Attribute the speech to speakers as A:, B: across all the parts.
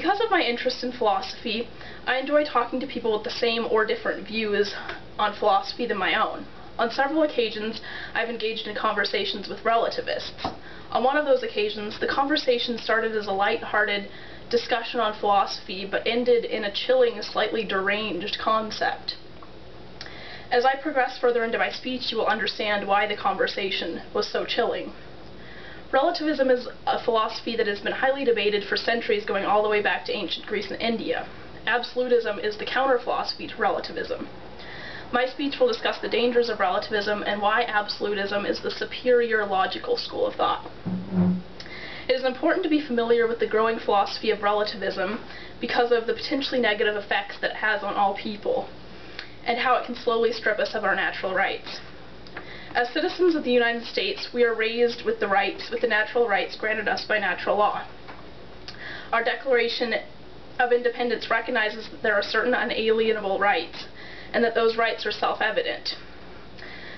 A: Because of my interest in philosophy, I enjoy talking to people with the same or different views on philosophy than my own. On several occasions, I've engaged in conversations with relativists. On one of those occasions, the conversation started as a light-hearted discussion on philosophy, but ended in a chilling, slightly deranged concept. As I progress further into my speech, you will understand why the conversation was so chilling. Relativism is a philosophy that has been highly debated for centuries, going all the way back to ancient Greece and India. Absolutism is the counter-philosophy to relativism. My speech will discuss the dangers of relativism and why absolutism is the superior logical school of thought. It is important to be familiar with the growing philosophy of relativism because of the potentially negative effects that it has on all people, and how it can slowly strip us of our natural rights. As citizens of the United States, we are raised with the natural rights granted us by natural law. Our Declaration of Independence recognizes that there are certain unalienable rights, and that those rights are self-evident.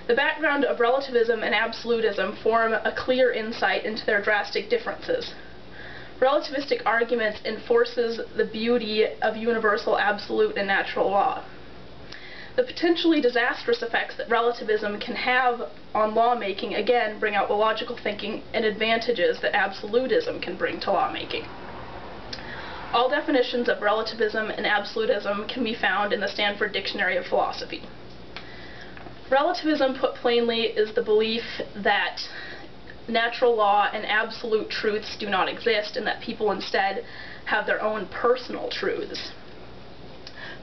A: The background of relativism and absolutism form a clear insight into their drastic differences. Relativistic arguments enforces the beauty of universal, absolute, and natural law. The potentially disastrous effects that relativism can have on lawmaking, again, bring out the logical thinking and advantages that absolutism can bring to lawmaking. All definitions of relativism and absolutism can be found in the Stanford Dictionary of Philosophy. Relativism, put plainly, is the belief that natural law and absolute truths do not exist, and that people instead have their own personal truths.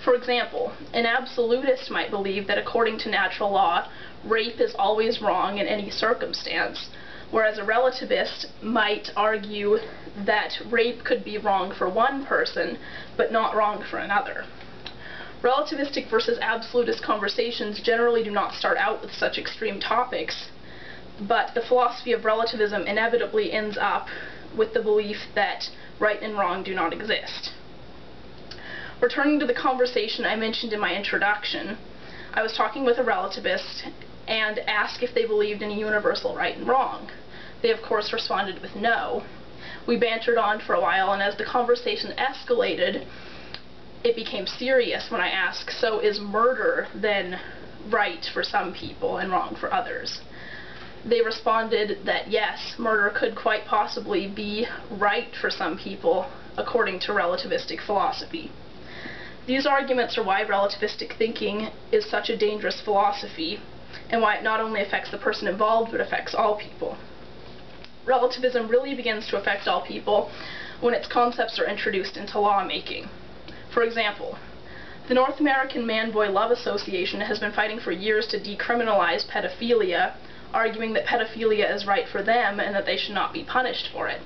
A: For example, an absolutist might believe that according to natural law, rape is always wrong in any circumstance, whereas a relativist might argue that rape could be wrong for one person, but not wrong for another. Relativistic versus absolutist conversations generally do not start out with such extreme topics, but the philosophy of relativism inevitably ends up with the belief that right and wrong do not exist. Returning to the conversation I mentioned in my introduction, I was talking with a relativist and asked if they believed in a universal right and wrong. They of course responded with no. We bantered on for a while, and as the conversation escalated, it became serious when I asked, so is murder then right for some people and wrong for others? They responded that yes, murder could quite possibly be right for some people according to relativistic philosophy. These arguments are why relativistic thinking is such a dangerous philosophy, and why it not only affects the person involved, but affects all people. Relativism really begins to affect all people when its concepts are introduced into lawmaking. For example, the North American Man-Boy Love Association has been fighting for years to decriminalize pedophilia, arguing that pedophilia is right for them and that they should not be punished for it.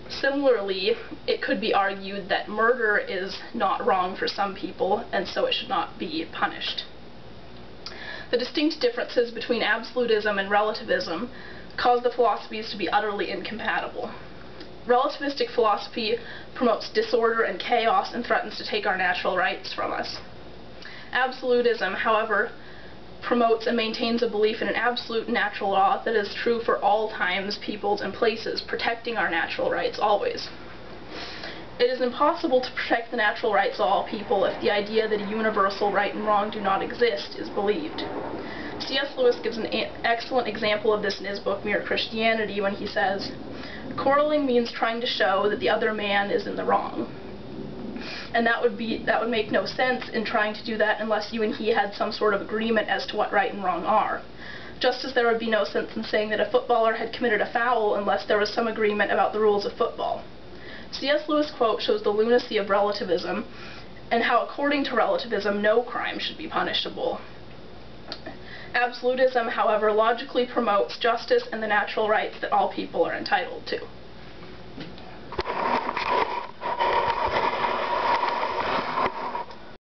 A: Similarly, it could be argued that murder is not wrong for some people, and so it should not be punished. The distinct differences between absolutism and relativism cause the philosophies to be utterly incompatible. Relativistic philosophy promotes disorder and chaos and threatens to take our natural rights from us. Absolutism, however, promotes and maintains a belief in an absolute natural law that is true for all times, peoples, and places, protecting our natural rights always. It is impossible to protect the natural rights of all people if the idea that a universal right and wrong do not exist is believed. C.S. Lewis gives an excellent example of this in his book Mere Christianity when he says, "Quarreling means trying to show that the other man is in the wrong." And that would make no sense in trying to do that unless you and he had some sort of agreement as to what right and wrong are. Just as there would be no sense in saying that a footballer had committed a foul unless there was some agreement about the rules of football. C.S. Lewis' quote shows the lunacy of relativism, and how according to relativism no crime should be punishable. Absolutism, however, logically promotes justice and the natural rights that all people are entitled to.